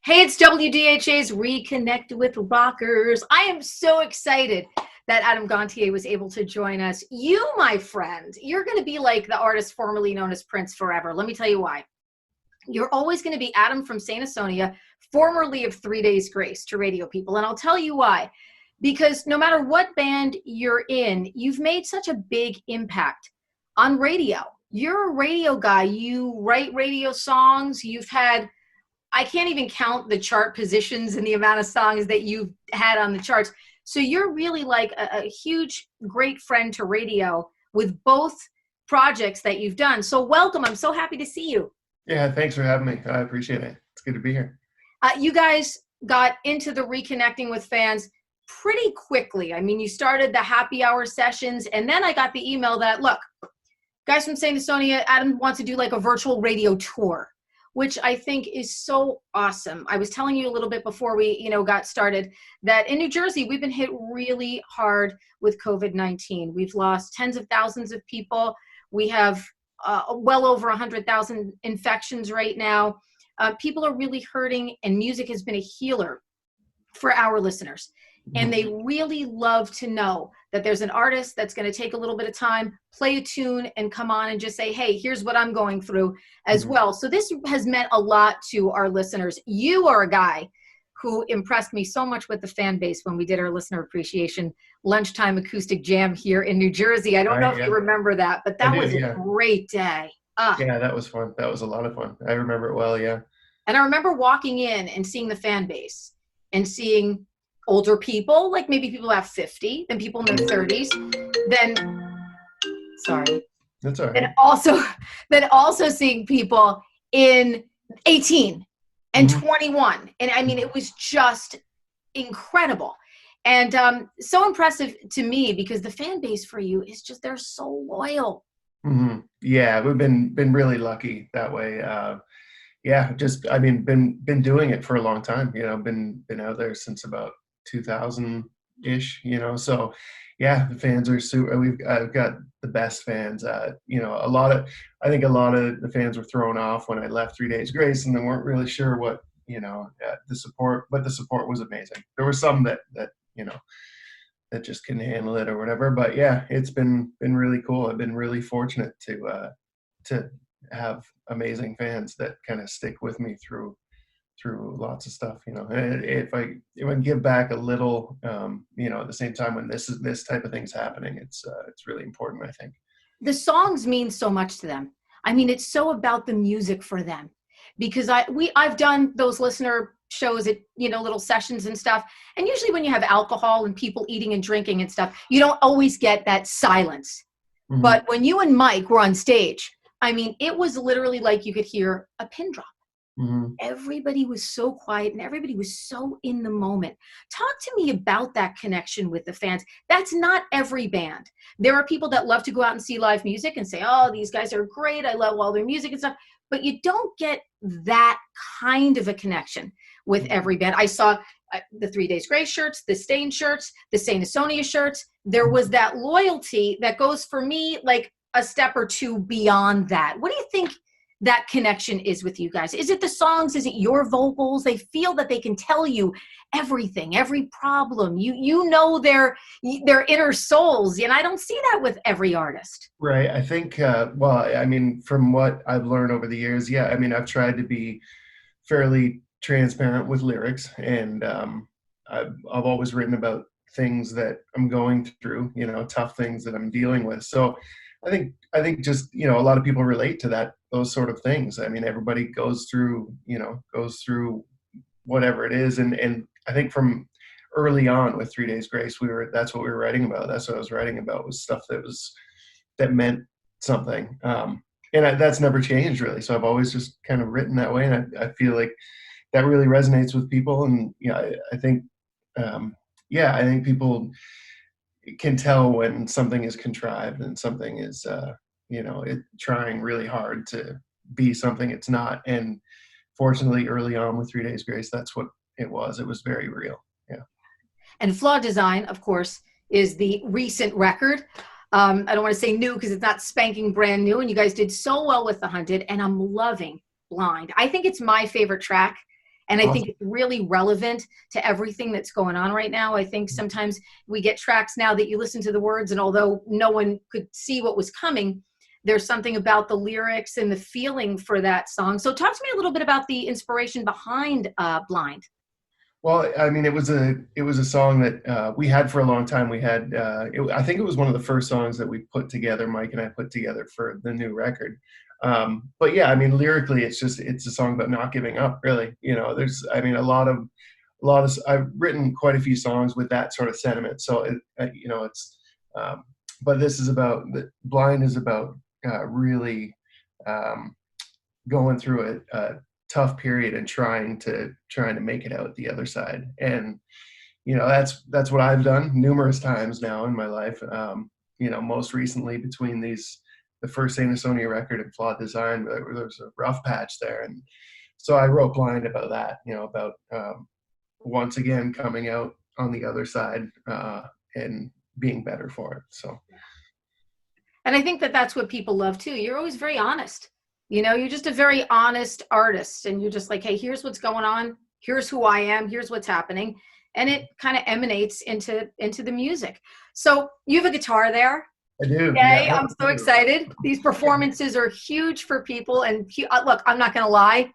Hey, it's WDHA's Reconnect with Rockers. I am so excited that Adam Gontier was able to join us. You, my friend, you're going to be like the artist formerly known as Prince forever. Let me tell you why. You're always going to be Adam from St. Asonia, formerly of 3 Days Grace to radio people. And I'll tell you why. Because no matter what band you're in, you've made such a big impact on radio. You're a radio guy. You write radio songs. You've had, I can't even count the chart positions and the amount of songs that you've had on the charts. So you're really like a huge, great friend to radio with both projects that you've done. So welcome. I'm so happy to see you. Yeah, thanks for having me. I appreciate it. It's good to be here. You guys got into the reconnecting with fans pretty quickly. I mean, you started the happy hour sessions, and then I got the email that, look, guys from St. Asonia, Adam wants to do like a virtual radio tour, which I think is so awesome. I was telling you a little bit before we, got started that in New Jersey, we've been hit really hard with COVID-19. We've lost tens of thousands of people. We have well over 100,000 infections right now. People are really hurting, and music has been a healer for our listeners. And they really love to know that there's an artist that's going to take a little bit of time, play a tune, and come on and just say, hey, here's what I'm going through as well. So this has meant a lot to our listeners. You are a guy who impressed me so much with the fan base when we did our listener appreciation lunchtime acoustic jam here in New Jersey. I don't know if you remember that, but that was a great day. Yeah, that was fun. That was a lot of fun. I remember it well, yeah. And I remember walking in and seeing the fan base and seeing older people, like maybe people about 50, then people in their 30s, sorry. That's all right. And also seeing people in 18 and 21. And I mean, it was just incredible. And so impressive to me because the fan base for you is just, they're so loyal. Yeah, we've been really lucky that way. Been doing it for a long time, been out there since about 2000-ish, so yeah, the fans are super. I've got the best fans. I think a lot of the fans were thrown off when I left 3 Days Grace, and they weren't really sure what the support, but the support was amazing. There were some that that just couldn't handle it or whatever, but yeah, it's been really cool. I've been really fortunate to have amazing fans that kind of stick with me through lots of stuff, and if I give back a little, at the same time when this type of thing's happening, it's really important, I think. The songs mean so much to them. I mean, it's so about the music for them, because I've done those listener shows at, little sessions and stuff. And usually when you have alcohol and people eating and drinking and stuff, you don't always get that silence. But when you and Mike were on stage, I mean, it was literally like you could hear a pin drop. Everybody was so quiet and everybody was so in the moment. Talk to me about that connection with the fans. That's not every band. There are people that love to go out and see live music and say, oh, these guys are great. I love all their music and stuff. But you don't get that kind of a connection with every band. I saw the 3 Days Grace shirts, the Stain shirts, the St. Asonia shirts. There was that loyalty that goes for me like a step or two beyond that. What do you think that connection is with you guys? Is it the songs? Is it your vocals? They feel that they can tell you everything, every problem. You know their inner souls, and I don't see that with every artist. Right. I think, from what I've learned over the years, I've tried to be fairly transparent with lyrics, and I've always written about things that I'm going through, tough things that I'm dealing with. So I think just, a lot of people relate to those sort of things. I mean, everybody goes through whatever it is. And I think from early on with 3 Days Grace, that's what we were writing about. That's what I was writing about, was stuff that meant something. And that's never changed really. So I've always just kind of written that way. And I feel like that really resonates with people. And I think people can tell when something is contrived and something is, trying really hard to be something it's not. And fortunately, early on with 3 Days Grace, that's what it was. It was very real. Yeah. And Flawed Design, of course, is the recent record. I don't want to say new because it's not spanking brand new. And you guys did so well with The Hunted. And I'm loving Blind. I think it's my favorite track. And I think Awesome. it's really relevant to everything that's going on right now. I think sometimes we get tracks now that you listen to the words, and although no one could see what was coming, there's something about the lyrics and the feeling for that song. So talk to me a little bit about the inspiration behind Blind. Well, I mean, it was a song that we had for a long time. We had, I think it was one of the first songs that we put together, Mike and I put together for the new record. But yeah, I mean, lyrically, it's a song about not giving up, really. You know, there's, I mean, a lot of, I've written quite a few songs with that sort of sentiment. So, you know, but this is about, Blind is about really going through a tough period and trying to make it out the other side. And you know, that's what I've done numerous times now in my life. You know, most recently between the first Asonia record and Flawed Design, there was a rough patch there, and so I wrote Blind about that. You know, about once again coming out on the other side and being better for it. So, and I think that that's what people love too. You're always very honest. You know, you're just a very honest artist, and you're just like, hey, here's what's going on. Here's who I am. Here's what's happening. And it kind of emanates into the music. So you have a guitar there. I do. Okay, Yeah. I'm so excited. These performances are huge for people. And look, I'm not going to lie,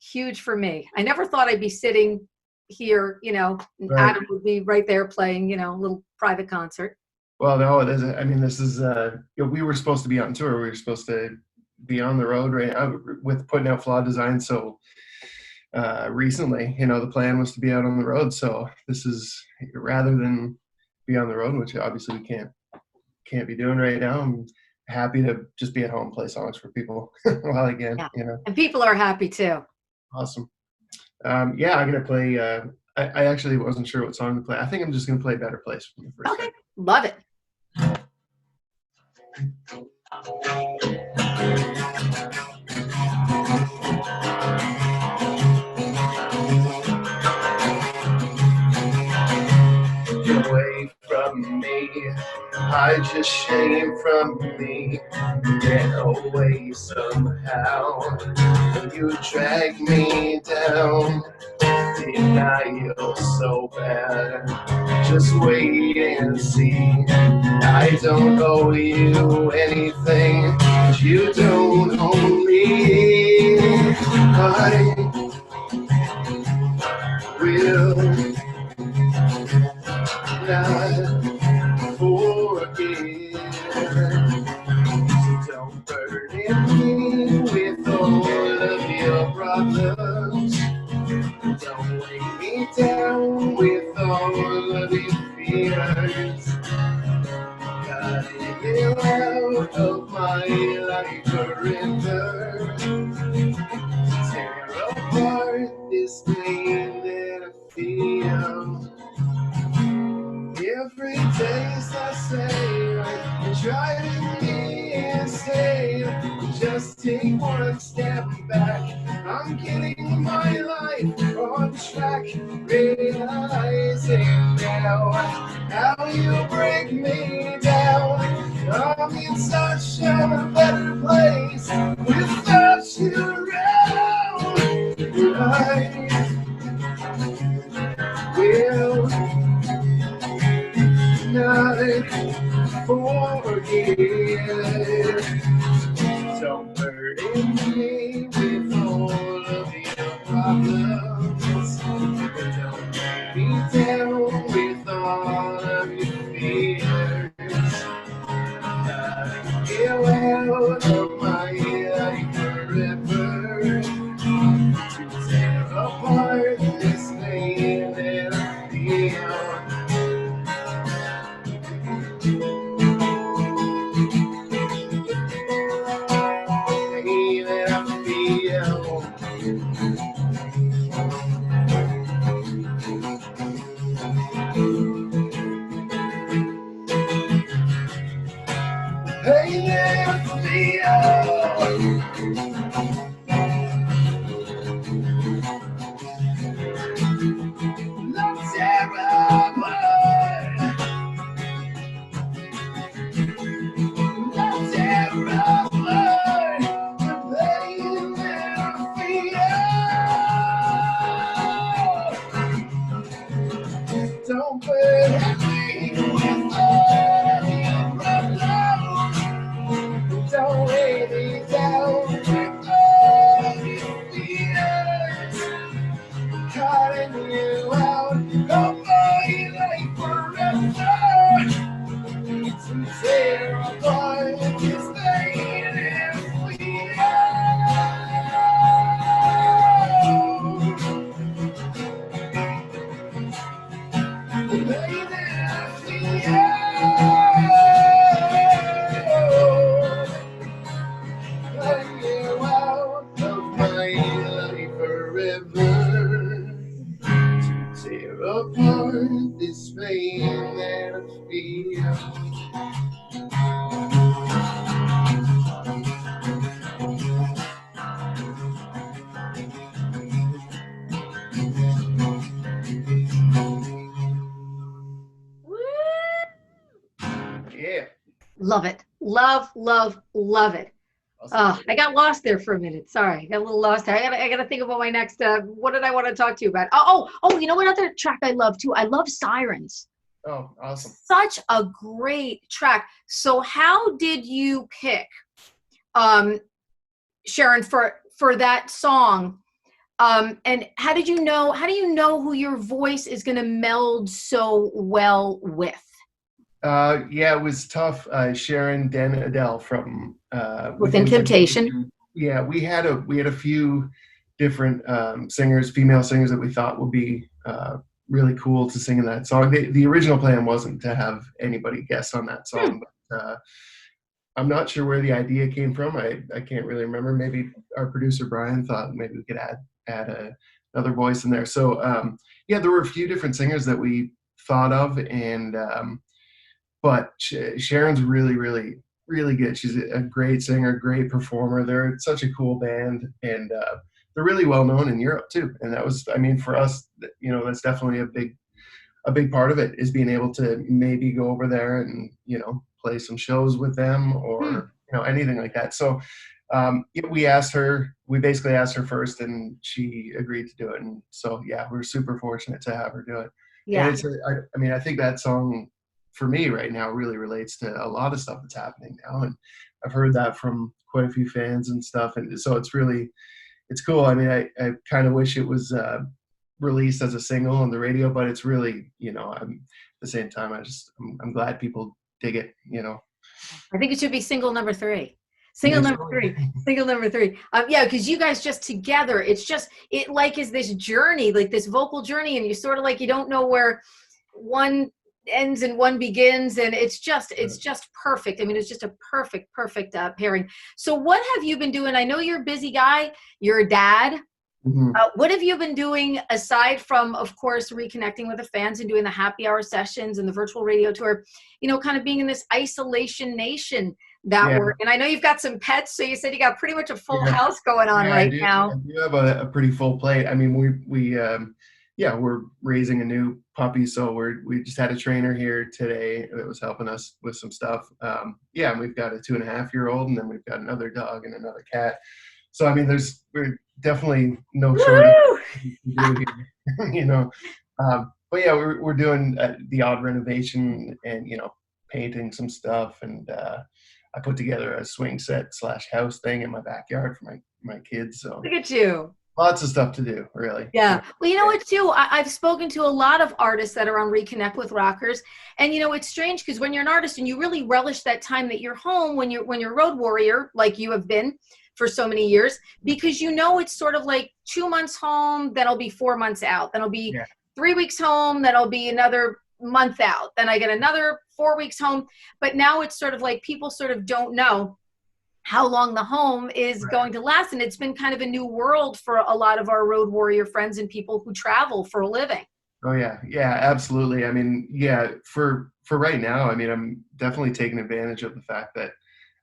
huge for me. I never thought I'd be sitting here, you know, and Right. Adam would be right there playing, you know, a little private concert. Well, no, it isn't. I mean, this is, you know, we were supposed to be on tour. We were supposed to be on the road right now with putting out Flawed Design. So recently, you know, the plan was to be out on the road. So this is, rather than be on the road, which obviously we can't be doing right now, I'm happy to just be at home, play songs for people while I can, Yeah. you know. And people are happy too. Awesome. Yeah, I'm going to play, I actually wasn't sure what song to play. I think I'm just going to play Better Place from the first Okay, record. love it. Get away from me, hide your shame from me, get away somehow. You drag me down, denial so bad. Just wait and see. I don't owe you anything, you don't owe me. I will not forgive. So don't burden me with all of your problems. Don't weigh me down with all of your fears. Gotta get out of my life forever. Tear apart this pain that I feel. Every taste I say, you're driving me insane. Just take one step back. I'm getting my life on track. Realizing now how you break me down. I'm in such a better place without you around. I will not forget. Don't burden me with all of your problems. Don't let me down with all of your fears. Gotta get out of my life forever to tear apart this pain that I feel. Hey, there, feel. Not terrible. Not terrible. Hey, there, feel. Yeah. Love it. Love, love, love it. Awesome. I got lost there for a minute. Sorry, I got a little lost there. I gotta think about my next. What did I want to talk to you about? Oh! You know what other track I love too? I love Sirens. Oh, awesome. Such a great track. So, how did you pick, Sharon, for that song? And how do you know who your voice is going to meld so well with? Yeah, it was tough. Sharon Den Adele from Within Temptation. Yeah, we had a few different singers, female singers that we thought would be really cool to sing in that song. The original plan wasn't to have anybody guest on that song, but I'm not sure where the idea came from. I can't really remember. Maybe our producer Brian thought maybe we could add another voice in there. So yeah, there were a few different singers that we thought of, and but Sharon's really, really, really good. She's a great singer, great performer. They're such a cool band, and they're really well known in Europe too. And that was, I mean, for us, you know, that's definitely a big part of it, is being able to maybe go over there and, you know, play some shows with them, or you know, anything like that. So we basically asked her first, and she agreed to do it. And so yeah, we're super fortunate to have her do it. Yeah. And I mean, I think that song for me right now really relates to a lot of stuff that's happening now, and I've heard that from quite a few fans and stuff, and so it's cool. I mean, I kind of wish it was released as a single on the radio, but it's really, you know, at the same time, I'm glad people dig it, you know. I think it should be single number 3. Single number 3. Single number 3. Yeah, because you guys just together, it like is this journey, like this vocal journey, and you sort of like, you don't know where one ends and one begins, and it's just perfect. I mean, it's just a perfect pairing. So what have you been doing? I know you're a busy guy, you're a dad. Mm-hmm. What have you been doing aside from, of course, reconnecting with the fans and doing the happy hour sessions and the virtual radio tour, you know, kind of being in this isolation nation that we're, and I know you've got some pets, so you said you got pretty much a full house going on right now. I do have a pretty full plate. I mean, we're raising a new puppy, so we just had a trainer here today that was helping us with some stuff. Yeah, and we've got a 2.5-year-old, and then we've got another dog and another cat. So I mean, we're definitely no shortage to do here, you know. But yeah, we're doing the odd renovation and, you know, painting some stuff, and I put together a swing set / house thing in my backyard for my kids. So look at you. Lots of stuff to do, really. Yeah. Well, you know what, too? I've spoken to a lot of artists that are on Reconnect with Rockers. And, you know, it's strange because when you're an artist and you really relish that time that you're home, when you're a road warrior, like you have been for so many years, because, you know, it's sort of like 2 months home, then I'll be 4 months out. Then I'll be 3 weeks home. Then I'll be another month out. Then I get another 4 weeks home. But now it's sort of like people sort of don't know how long the home is going to last. And it's been kind of a new world for a lot of our road warrior friends and people who travel for a living. Oh yeah. Yeah, absolutely. I mean, yeah, for right now, I mean, I'm definitely taking advantage of the fact that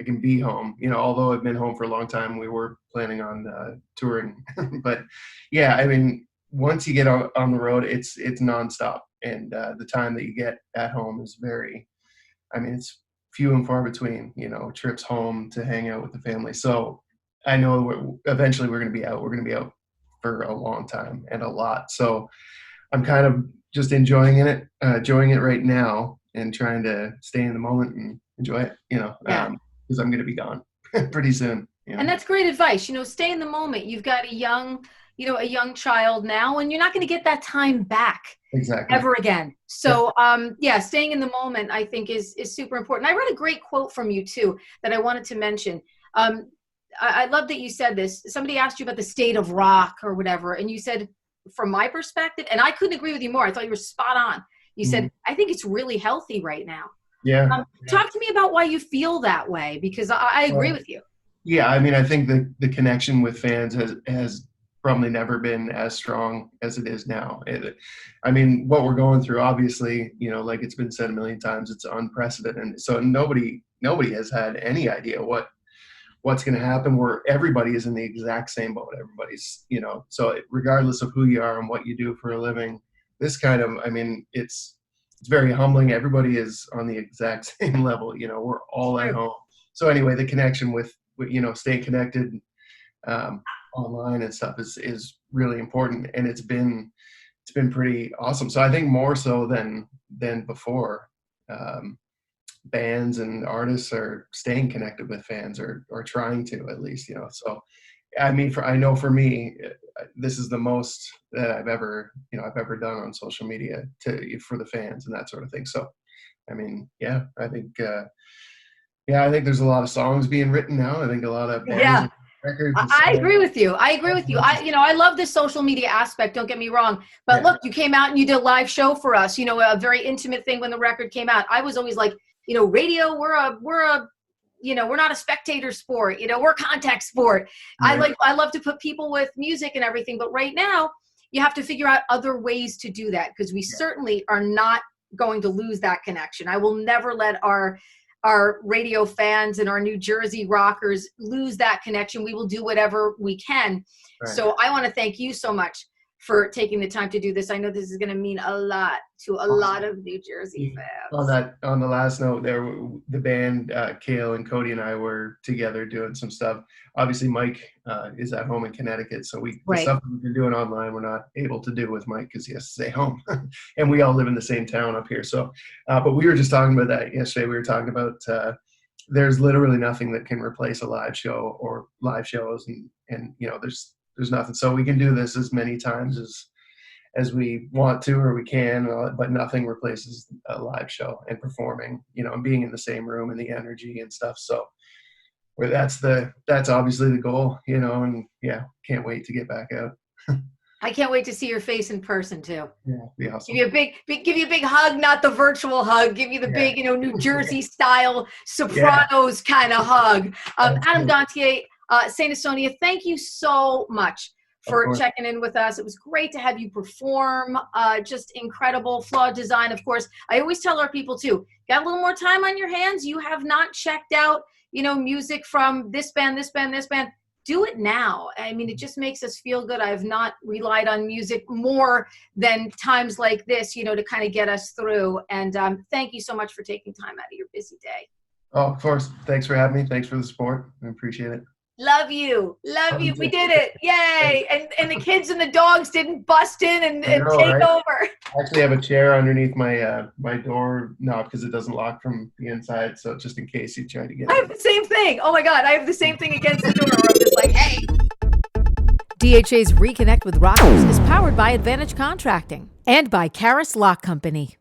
I can be home, you know, although I've been home for a long time. We were planning on touring, but yeah, I mean, once you get on the road, it's nonstop. And the time that you get at home is it's few and far between, you know, trips home to hang out with the family. So I know eventually we're going to be out. We're going to be out for a long time and a lot. So I'm kind of just enjoying it right now and trying to stay in the moment and enjoy it, you know, because I'm going to be gone pretty soon. You know? And that's great advice. You know, stay in the moment. You've got a young child now, and you're not going to get that time back. Exactly. Ever again. So, staying in the moment, I think is super important. I read a great quote from you too, that I wanted to mention. I love that you said this. Somebody asked you about the state of rock or whatever. And you said, from my perspective, and I couldn't agree with you more. I thought you were spot on. You said, I think it's really healthy right now. Yeah. Talk to me about why you feel that way, because I agree with you. Yeah. I mean, I think the connection with fans has probably never been as strong as it is now. I mean, what we're going through, obviously, you know, like it's been said a million times, it's unprecedented. So nobody has had any idea what's going to happen, where everybody is in the exact same boat. Everybody's, you know, so regardless of who you are and what you do for a living, this kind of, I mean, it's very humbling. Everybody is on the exact same level. You know, we're all at home. So anyway, the connection with you know, staying connected online and stuff is really important. And it's been pretty awesome. So I think more so than before, bands and artists are staying connected with fans, or trying to, at least, you know. So I mean, I know for me, this is the most that I've ever done on social media for the fans and that sort of thing. So I mean, yeah, I think I think there's a lot of songs being written now. I think a lot of bands and records. I agree with you. I love this social media aspect. Don't get me wrong. But look, you came out and you did a live show for us, you know, a very intimate thing when the record came out. I was always like, you know, radio, we're a you know, we're not a spectator sport, you know, we're a contact sport. Right. I love to put people with music and everything, but right now you have to figure out other ways to do that, because we certainly are not going to lose that connection. I will never let our radio fans and our New Jersey rockers lose that connection. We will do whatever we can. Right. So I want to thank you so much for taking the time to do this. I know this is going to mean a lot to a lot of New Jersey fans. On the last note there, the band, Kale and Cody and I were together doing some stuff. Obviously Mike is at home in Connecticut, so the stuff we've been doing online, we're not able to do with Mike because he has to stay home. And we all live in the same town up here. So, but we were just talking about that yesterday. We were talking about there's literally nothing that can replace a live show or live shows, and you know, there's nothing. So we can do this as many times as we want to, or we can, but nothing replaces a live show and performing, you know, and being in the same room and the energy and stuff. So that's obviously the goal, you know, and yeah, can't wait to get back out. I can't wait to see your face in person too. Yeah, be awesome. Give you a big hug, not the virtual hug. Give you the big, you know, New Jersey style Sopranos kind of hug. Adam Gontier, Saint Asonia, thank you so much for checking in with us. It was great to have you perform. Just incredible. Flawed Design, of course. I always tell our people too, got a little more time on your hands. You have not checked out, you know, music from this band, this band, this band. Do it now. I mean, it just makes us feel good. I have not relied on music more than times like this, you know, to kind of get us through. And thank you so much for taking time out of your busy day. Oh, of course. Thanks for having me. Thanks for the support. I appreciate it. Love you. We did it. Yay. And the kids and the dogs didn't bust in and take over. I actually have a chair underneath my my door knob because it doesn't lock from the inside. So just in case you try to get I have the same thing. Oh my God. I have the same thing against the door where I'm just like, hey. DHA's Reconnect with Rockers is powered by Advantage Contracting and by Karis Lock Company.